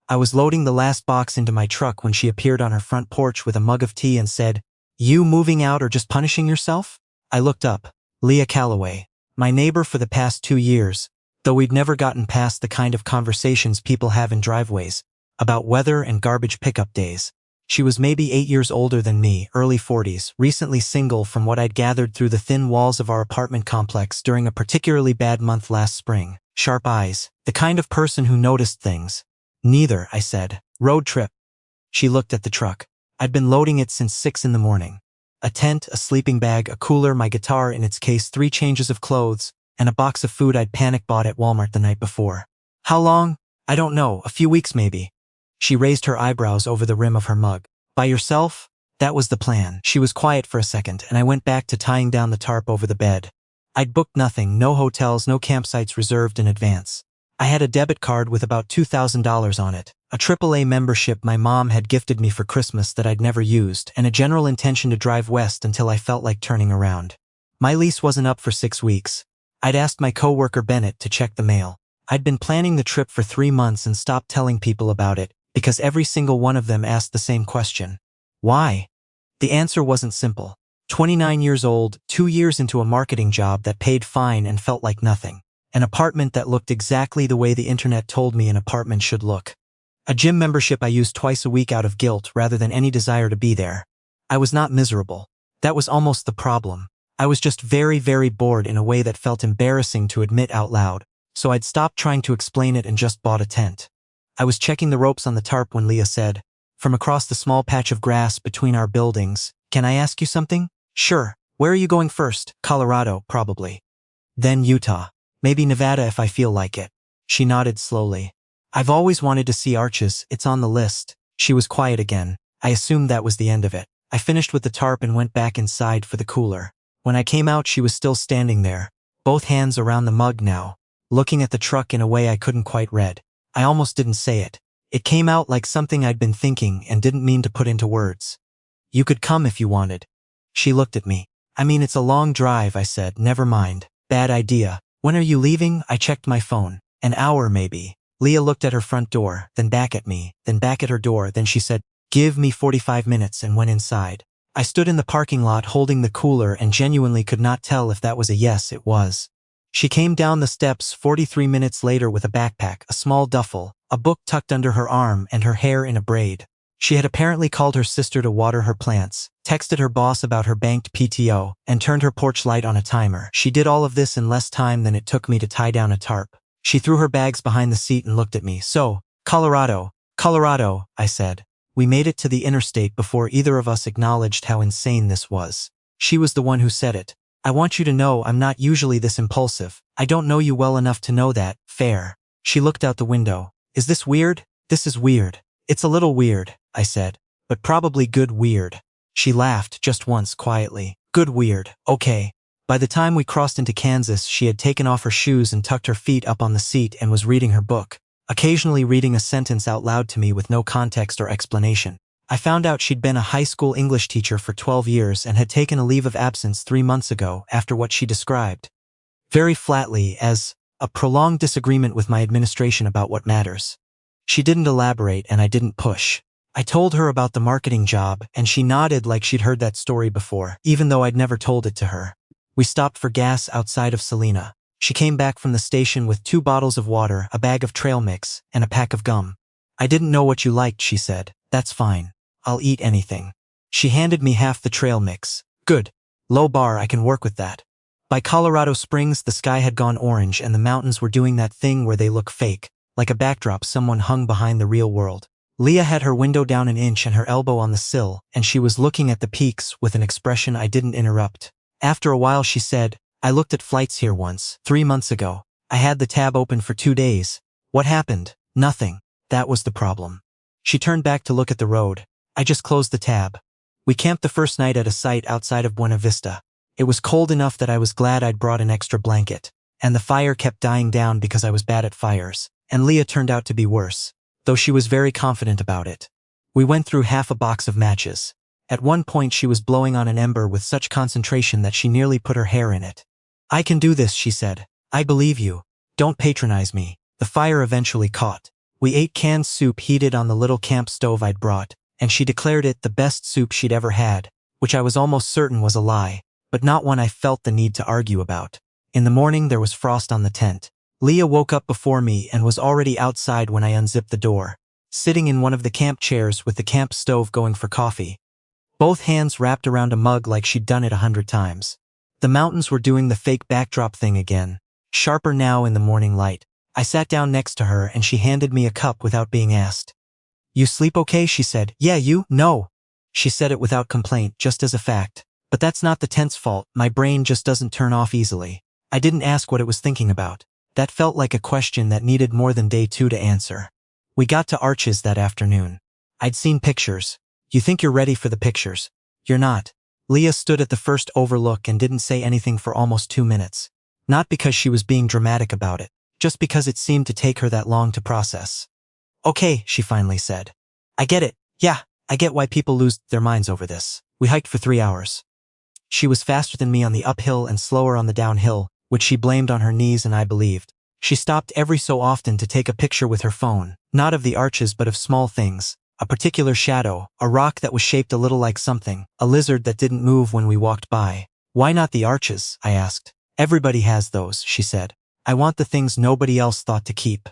I was loading the last box into my truck when she appeared on her front porch with a mug of tea and said, "You moving out or just punishing yourself?" I looked up. Leah Calloway. My neighbor for the past 2 years, though we'd never gotten past the kind of conversations people have in driveways, about weather and garbage pickup days. She was maybe 8 years older than me, early 40s, recently single from what I'd gathered through the thin walls of our apartment complex during a particularly bad month last spring. Sharp eyes, the kind of person who noticed things. "Neither," I said. "Road trip." She looked at the truck. I'd been loading it since 6 in the morning. A tent, a sleeping bag, a cooler, my guitar in its case, 3 changes of clothes, and a box of food I'd panic bought at Walmart the night before. "How long?" "I don't know, a few weeks maybe." She raised her eyebrows over the rim of her mug. "By yourself?" "That was the plan." She was quiet for a second, and I went back to tying down the tarp over the bed. I'd booked nothing, no hotels, no campsites reserved in advance. I had a debit card with about $2,000 on it, a AAA membership my mom had gifted me for Christmas that I'd never used, and a general intention to drive west until I felt like turning around. My lease wasn't up for 6 weeks. I'd asked my coworker Bennett to check the mail. I'd been planning the trip for 3 months and stopped telling people about it, because every single one of them asked the same question. Why? The answer wasn't simple. 29 years old, 2 years into a marketing job that paid fine and felt like nothing. An apartment that looked exactly the way the internet told me an apartment should look. A gym membership I used twice a week out of guilt rather than any desire to be there. I was not miserable. That was almost the problem. I was just very, very bored in a way that felt embarrassing to admit out loud, so I'd stopped trying to explain it and just bought a tent. I was checking the ropes on the tarp when Leah said, from across the small patch of grass between our buildings, "Can I ask you something?" "Sure. Where are you going first?" "Colorado, probably. Then Utah. Maybe Nevada if I feel like it." She nodded slowly. "I've always wanted to see Arches, it's on the list." She was quiet again. I assumed that was the end of it. I finished with the tarp and went back inside for the cooler. When I came out, she was still standing there, both hands around the mug now, looking at the truck in a way I couldn't quite read. I almost didn't say it. It came out like something I'd been thinking and didn't mean to put into words. "You could come if you wanted." She looked at me. "I mean, it's a long drive," I said. "Never mind." "Bad idea." "When are you leaving?" I checked my phone. "An hour, maybe." Leah looked at her front door, then back at me, then back at her door, then she said, "Give me 45 minutes," and went inside. I stood in the parking lot holding the cooler and genuinely could not tell if that was a yes. It was. She came down the steps 43 minutes later with a backpack, a small duffel, a book tucked under her arm, and her hair in a braid. She had apparently called her sister to water her plants, texted her boss about her banked PTO, and turned her porch light on a timer. She did all of this in less time than it took me to tie down a tarp. She threw her bags behind the seat and looked at me. "So, Colorado." "Colorado," I said. We made it to the interstate before either of us acknowledged how insane this was. She was the one who said it. "I want you to know I'm not usually this impulsive. I don't know you well enough to know that. Fair." She looked out the window. "Is this weird?" "This is weird." "It's a little weird," I said, "but probably good weird." She laughed just once quietly. "Good weird, okay." By the time we crossed into Kansas, she had taken off her shoes and tucked her feet up on the seat and was reading her book, occasionally reading a sentence out loud to me with no context or explanation. I found out she'd been a high school English teacher for 12 years and had taken a leave of absence 3 months ago after what she described, very flatly, as a prolonged disagreement with my administration about what matters. She didn't elaborate and I didn't push. I told her about the marketing job and she nodded like she'd heard that story before, even though I'd never told it to her. We stopped for gas outside of Salina. She came back from the station with 2 bottles of water, a bag of trail mix, and a pack of gum. "I didn't know what you liked," she said. "That's fine. I'll eat anything." She handed me half the trail mix. "Good. Low bar, I can work with that." By Colorado Springs, the sky had gone orange and the mountains were doing that thing where they look fake, like a backdrop someone hung behind the real world. Leah had her window down an inch and her elbow on the sill, and she was looking at the peaks with an expression I didn't interrupt. After a while she said, "I looked at flights here once, 3 months ago. I had the tab open for 2 days. What happened? Nothing. That was the problem." She turned back to look at the road. "I just closed the tab." We camped the first night at a site outside of Buena Vista. It was cold enough that I was glad I'd brought an extra blanket, and the fire kept dying down because I was bad at fires, and Leah turned out to be worse, though she was very confident about it. We went through half a box of matches. At one point she was blowing on an ember with such concentration that she nearly put her hair in it. "I can do this," she said. "I believe you. Don't patronize me." The fire eventually caught. We ate canned soup heated on the little camp stove I'd brought, and she declared it the best soup she'd ever had, which I was almost certain was a lie, but not one I felt the need to argue about. In the morning there was frost on the tent. Leah woke up before me and was already outside when I unzipped the door, sitting in one of the camp chairs with the camp stove going for coffee, both hands wrapped around a mug like she'd done it 100 times. The mountains were doing the fake backdrop thing again, sharper now in the morning light. I sat down next to her and she handed me a cup without being asked. "You sleep okay?" she said. "Yeah, you?" "No." She said it without complaint, just as a fact. But that's not the tent's fault, my brain just doesn't turn off easily. I didn't ask what it was thinking about. That felt like a question that needed more than day 2 to answer. We got to Arches that afternoon. I'd seen pictures. You think you're ready for the pictures. You're not. Leah stood at the first overlook and didn't say anything for almost 2 minutes. Not because she was being dramatic about it, just because it seemed to take her that long to process. "Okay," she finally said. "I get it. Yeah, I get why people lose their minds over this." We hiked for 3 hours. She was faster than me on the uphill and slower on the downhill, which she blamed on her knees and I believed. She stopped every so often to take a picture with her phone, not of the arches but of small things, a particular shadow, a rock that was shaped a little like something, a lizard that didn't move when we walked by. "Why not the arches?" I asked. "Everybody has those," she said. "I want the things nobody else thought to keep."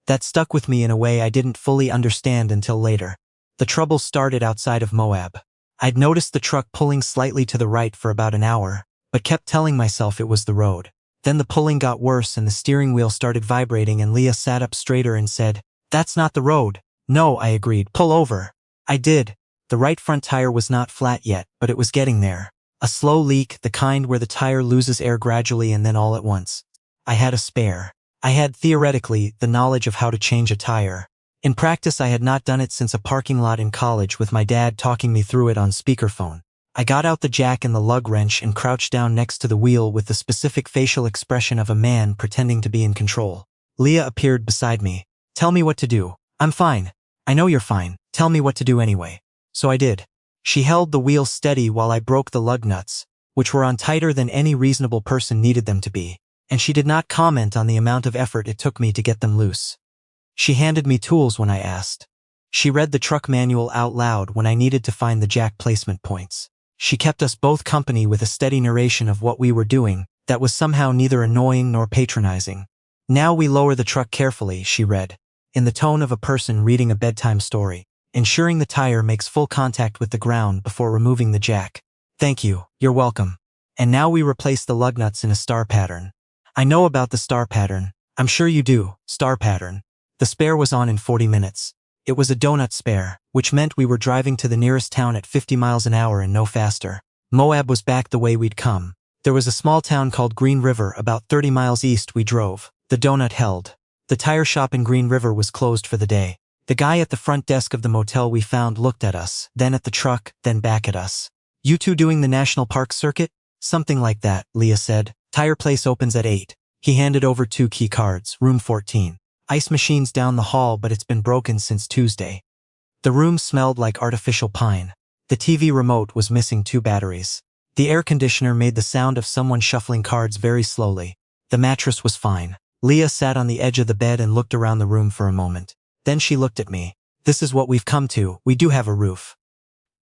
That stuck with me in a way I didn't fully understand until later. The trouble started outside of Moab. I'd noticed the truck pulling slightly to the right for about an hour, but kept telling myself it was the road. Then the pulling got worse and the steering wheel started vibrating and Leah sat up straighter and said, "That's not the road." "No," I agreed. "Pull over." I did. The right front tire was not flat yet, but it was getting there. A slow leak, the kind where the tire loses air gradually and then all at once. I had a spare. I had, theoretically, the knowledge of how to change a tire. In practice I had not done it since a parking lot in college with my dad talking me through it on speakerphone. I got out the jack and the lug wrench and crouched down next to the wheel with the specific facial expression of a man pretending to be in control. Leah appeared beside me. "Tell me what to do." "I'm fine." "I know you're fine. Tell me what to do anyway." So I did. She held the wheel steady while I broke the lug nuts, which were on tighter than any reasonable person needed them to be, and she did not comment on the amount of effort it took me to get them loose. She handed me tools when I asked. She read the truck manual out loud when I needed to find the jack placement points. She kept us both company with a steady narration of what we were doing that was somehow neither annoying nor patronizing. "Now we lower the truck carefully," she read, in the tone of a person reading a bedtime story, "ensuring the tire makes full contact with the ground before removing the jack." "Thank you, you're welcome." "And now we replace the lug nuts in a star pattern." I know about the star pattern. I'm sure you do. Star pattern. The spare was on in 40 minutes. It was a donut spare, which meant we were driving to the nearest town at 50 miles an hour and no faster. Moab was back the way we'd come. There was a small town called Green River about 30 miles east we drove. The donut held. The tire shop in Green River was closed for the day. The guy at the front desk of the motel we found looked at us, then at the truck, then back at us. "You two doing the national park circuit?" "Something like that," Leah said. "Tire place opens at 8. He handed over 2 key cards. "Room 14. Ice machine's down the hall, but it's been broken since Tuesday." The room smelled like artificial pine. The TV remote was missing 2 batteries. The air conditioner made the sound of someone shuffling cards very slowly. The mattress was fine. Leah sat on the edge of the bed and looked around the room for a moment. Then she looked at me. "This is what we've come to. We do have a roof."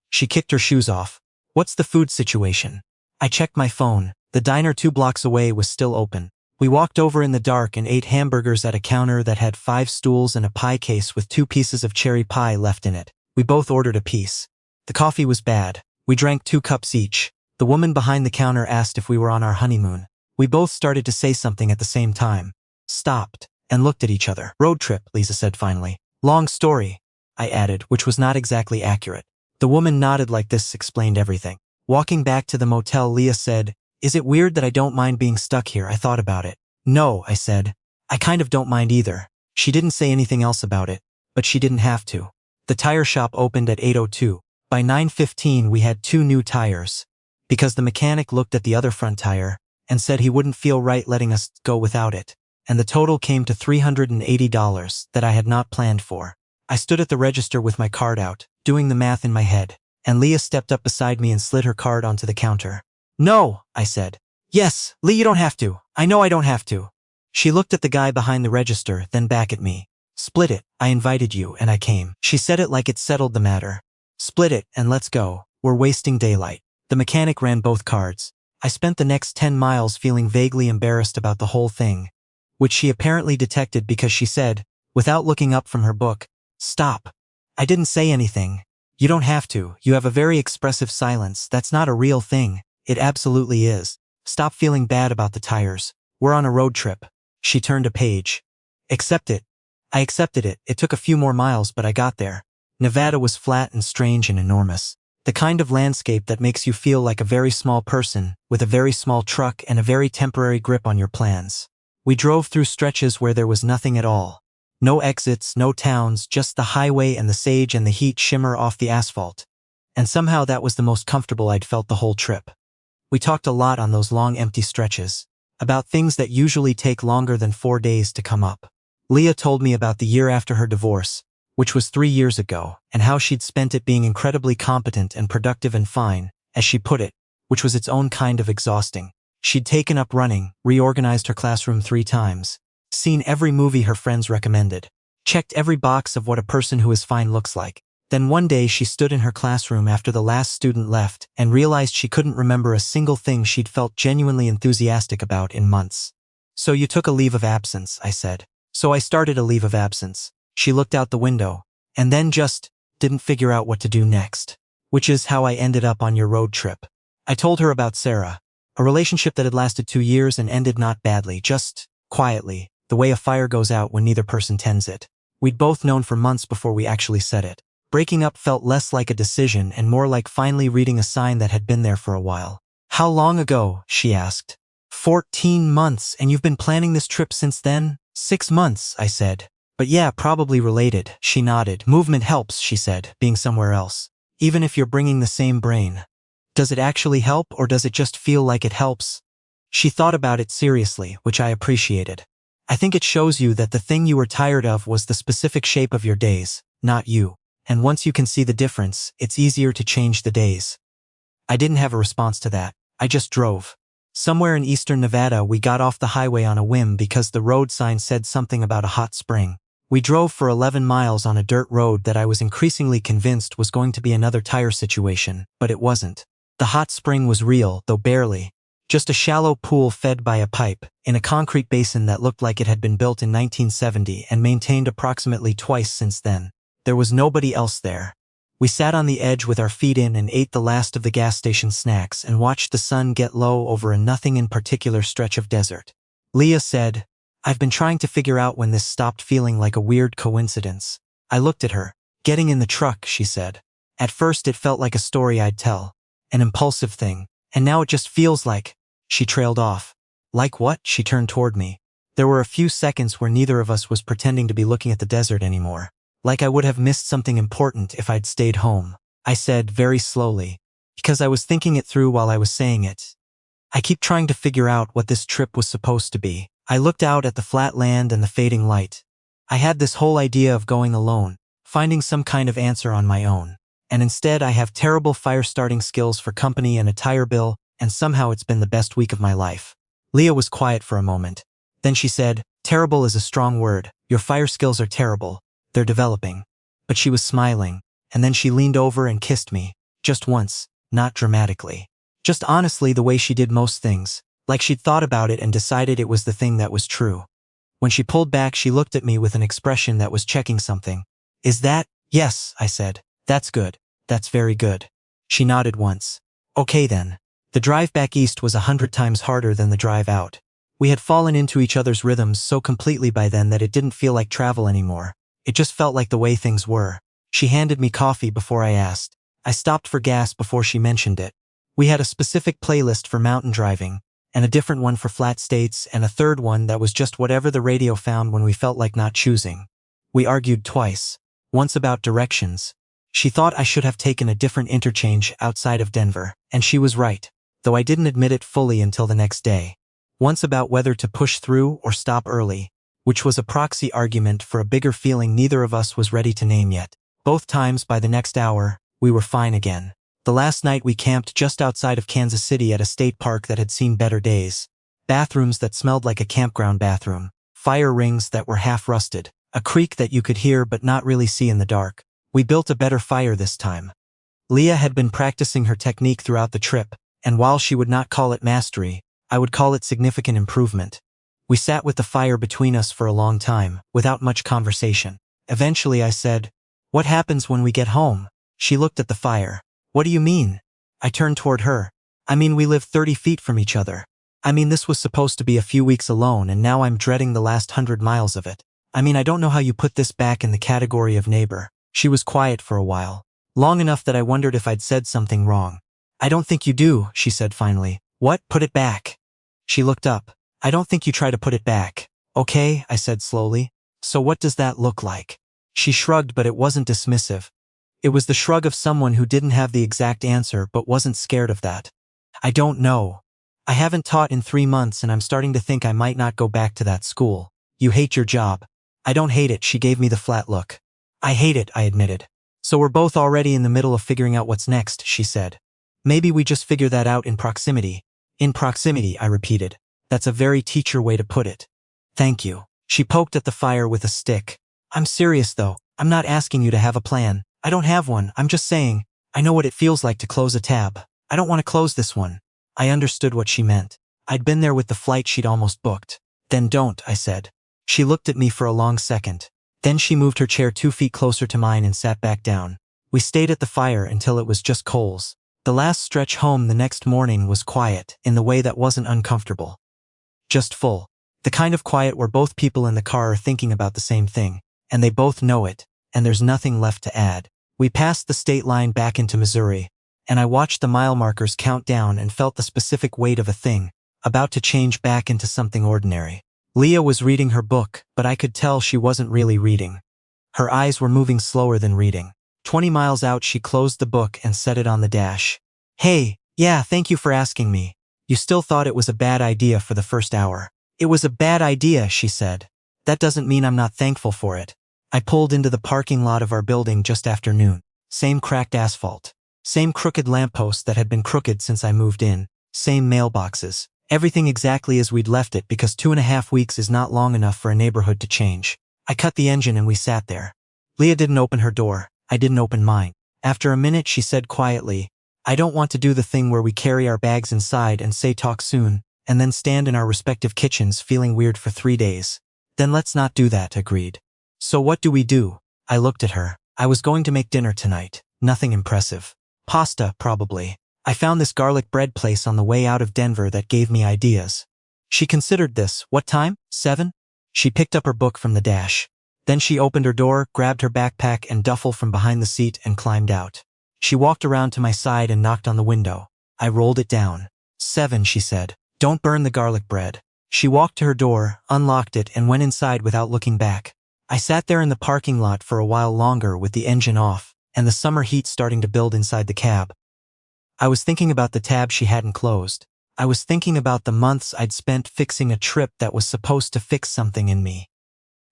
She kicked her shoes off. "What's the food situation?" I checked my phone. The diner 2 blocks away was still open. We walked over in the dark and ate hamburgers at a counter that had 5 stools and a pie case with 2 pieces of cherry pie left in it. We both ordered a piece. The coffee was bad. We drank 2 cups each. The woman behind the counter asked if we were on our honeymoon. We both started to say something at the same time. Stopped, and looked at each other. "Road trip," Lisa said finally. "Long story," I added, which was not exactly accurate. The woman nodded like this explained everything. Walking back to the motel, Leah said, "Is it weird that I don't mind being stuck here? I thought about it." "No," I said. "I kind of don't mind either." She didn't say anything else about it, but she didn't have to. The tire shop opened at 8:02. By 9:15 we had 2 new tires. Because the mechanic looked at the other front tire and said he wouldn't feel right letting us go without it, and the total came to $380 that I had not planned for. I stood at the register with my card out, doing the math in my head, and Leah stepped up beside me and slid her card onto the counter. "No," I said. "Yes, Lee, you don't have to. I know I don't have to." She looked at the guy behind the register, then back at me. Split it, I invited you and I came. She said it like it settled the matter. Split it and let's go. We're wasting daylight. The mechanic ran both cards. I spent the next 10 miles feeling vaguely embarrassed about the whole thing, which she apparently detected because she said, without looking up from her book, "Stop." I didn't say anything. You don't have to. You have a very expressive silence. That's not a real thing. It absolutely is. Stop feeling bad about the tires. We're on a road trip. She turned a page. Accept it. I accepted it. It took a few more miles, but I got there. Nevada was flat and strange and enormous. The kind of landscape that makes you feel like a very small person, with a very small truck and a very temporary grip on your plans. We drove through stretches where there was nothing at all. No exits, no towns, just the highway and the sage and the heat shimmer off the asphalt. And somehow that was the most comfortable I'd felt the whole trip. We talked a lot on those long empty stretches, about things that usually take longer than 4 days to come up. Leah told me about the year after her divorce, which was 3 years ago, and how she'd spent it being incredibly competent and productive and fine, as she put it, which was its own kind of exhausting. She'd taken up running, reorganized her classroom 3 times, seen every movie her friends recommended, checked every box of what a person who is fine looks like. Then one day she stood in her classroom after the last student left and realized she couldn't remember a single thing she'd felt genuinely enthusiastic about in months. "So you took a leave of absence," I said. "So I started a leave of absence." She looked out the window, and then just didn't figure out what to do next. "Which is how I ended up on your road trip." I told her about Sarah, a relationship that had lasted 2 years and ended not badly, just quietly, the way a fire goes out when neither person tends it. We'd both known for months before we actually said it. Breaking up felt less like a decision and more like finally reading a sign that had been there for a while. "How long ago?" she asked. 14 months, and you've been planning this trip since then?" 6 months, I said. "But yeah, probably related." She nodded. "Movement helps," she said, "being somewhere else. Even if you're bringing the same brain. Does it actually help, or does it just feel like it helps?" She thought about it seriously, which I appreciated. "I think it shows you that the thing you were tired of was the specific shape of your days, not you. And once you can see the difference, it's easier to change the days." I didn't have a response to that. I just drove. Somewhere in eastern Nevada, we got off the highway on a whim because the road sign said something about a hot spring. We drove for 11 miles on a dirt road that I was increasingly convinced was going to be another tire situation, but it wasn't. The hot spring was real, though barely. Just a shallow pool fed by a pipe, in a concrete basin that looked like it had been built in 1970 and maintained approximately twice since then. There was nobody else there. We sat on the edge with our feet in and ate the last of the gas station snacks and watched the sun get low over a nothing in particular stretch of desert. Leah said, "I've been trying to figure out when this stopped feeling like a weird coincidence." I looked at her. "Getting in the truck," she said. "At first it felt like a story I'd tell. An impulsive thing. And now it just feels like..." She trailed off. "Like what?" She turned toward me. There were a few seconds where neither of us was pretending to be looking at the desert anymore. "Like I would have missed something important if I'd stayed home," I said very slowly, because I was thinking it through while I was saying it. "I keep trying to figure out what this trip was supposed to be." I looked out at the flat land and the fading light. I had this whole idea of going alone, finding some kind of answer on my own. And instead I have terrible fire-starting skills for company and a tire bill, and somehow it's been the best week of my life. Leah was quiet for a moment. Then she said, "Terrible is a strong word. Your fire skills are terrible. They're developing." But she was smiling, and then she leaned over and kissed me. Just once, not dramatically. Just honestly the way she did most things, like she'd thought about it and decided it was the thing that was true. When she pulled back, she looked at me with an expression that was checking something. "Is that?" "Yes," I said. "That's good. That's very good." She nodded once. "Okay then." The drive back east was 100 times harder than the drive out. We had fallen into each other's rhythms so completely by then that it didn't feel like travel anymore. It just felt like the way things were. She handed me coffee before I asked. I stopped for gas before she mentioned it. We had a specific playlist for mountain driving, and a different one for flat states, and a third one that was just whatever the radio found when we felt like not choosing. We argued twice. Once about directions. She thought I should have taken a different interchange outside of Denver, and she was right, though I didn't admit it fully until the next day. Once about whether to push through or stop early, which was a proxy argument for a bigger feeling neither of us was ready to name yet. Both times, by the next hour, we were fine again. The last night we camped just outside of Kansas City at a state park that had seen better days. Bathrooms that smelled like a campground bathroom. Fire rings that were half rusted. A creak that you could hear but not really see in the dark. We built a better fire this time. Leah had been practicing her technique throughout the trip, and while she would not call it mastery, I would call it significant improvement. We sat with the fire between us for a long time, without much conversation. Eventually I said, "What happens when we get home?" She looked at the fire. "What do you mean?" I turned toward her. "I mean, we live 30 feet from each other. I mean, this was supposed to be a few weeks alone and now I'm dreading the last 100 miles of it. I mean, I don't know how you put this back in the category of neighbor." She was quiet for a while. Long enough that I wondered if I'd said something wrong. "I don't think you do," she said finally. "What? Put it back?" She looked up. "I don't think you try to put it back." "Okay," I said slowly. "So what does that look like?" She shrugged, but it wasn't dismissive. It was the shrug of someone who didn't have the exact answer but wasn't scared of that. "I don't know. I haven't taught in 3 months and I'm starting to think I might not go back to that school." "You hate your job." "I don't hate it," she gave me the flat look. "I hate it," I admitted. "So we're both already in the middle of figuring out what's next," she said. "Maybe we just figure that out in proximity." "In proximity," I repeated. "That's a very teacher way to put it." "Thank you." She poked at the fire with a stick. "I'm serious though. I'm not asking you to have a plan. I don't have one. I'm just saying, I know what it feels like to close a tab. I don't want to close this one." I understood what she meant. I'd been there with the flight she'd almost booked. "Then don't," I said. She looked at me for a long second. Then she moved her chair 2 feet closer to mine and sat back down. We stayed at the fire until it was just coals. The last stretch home the next morning was quiet, in the way that wasn't uncomfortable. Just full. The kind of quiet where both people in the car are thinking about the same thing, and they both know it, and there's nothing left to add. We passed the state line back into Missouri, and I watched the mile markers count down and felt the specific weight of a thing, about to change back into something ordinary. Leah was reading her book, but I could tell she wasn't really reading. Her eyes were moving slower than reading. 20 miles out, she closed the book and set it on the dash. "Hey, yeah, thank you for asking me. You still thought it was a bad idea for the first hour." "It was a bad idea," she said. "That doesn't mean I'm not thankful for it." I pulled into the parking lot of our building just after noon. Same cracked asphalt. Same crooked lamppost that had been crooked since I moved in. Same mailboxes. Everything exactly as we'd left it, because 2.5 weeks is not long enough for a neighborhood to change. I cut the engine and we sat there. Leah didn't open her door. I didn't open mine. After a minute she said quietly, "I don't want to do the thing where we carry our bags inside and say talk soon, and then stand in our respective kitchens feeling weird for 3 days. "Then let's not do that," agreed. "So what do we do?" I looked at her. "I was going to make dinner tonight. Nothing impressive. Pasta, probably. I found this garlic bread place on the way out of Denver that gave me ideas." She considered this. "What time? 7? She picked up her book from the dash. Then she opened her door, grabbed her backpack and duffel from behind the seat and climbed out. She walked around to my side and knocked on the window. I rolled it down. 7, she said. "Don't burn the garlic bread." She walked to her door, unlocked it and went inside without looking back. I sat there in the parking lot for a while longer with the engine off, and the summer heat starting to build inside the cab. I was thinking about the tab she hadn't closed. I was thinking about the months I'd spent fixing a trip that was supposed to fix something in me.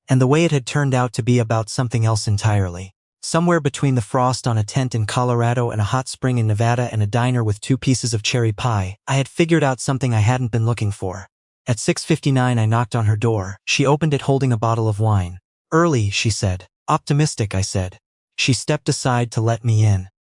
And the way it had turned out to be about something else entirely. Somewhere between the frost on a tent in Colorado and a hot spring in Nevada and a diner with 2 pieces of cherry pie, I had figured out something I hadn't been looking for. At 6:59 I knocked on her door. She opened it holding a bottle of wine. "Early," she said. "Optimistic," I said. She stepped aside to let me in.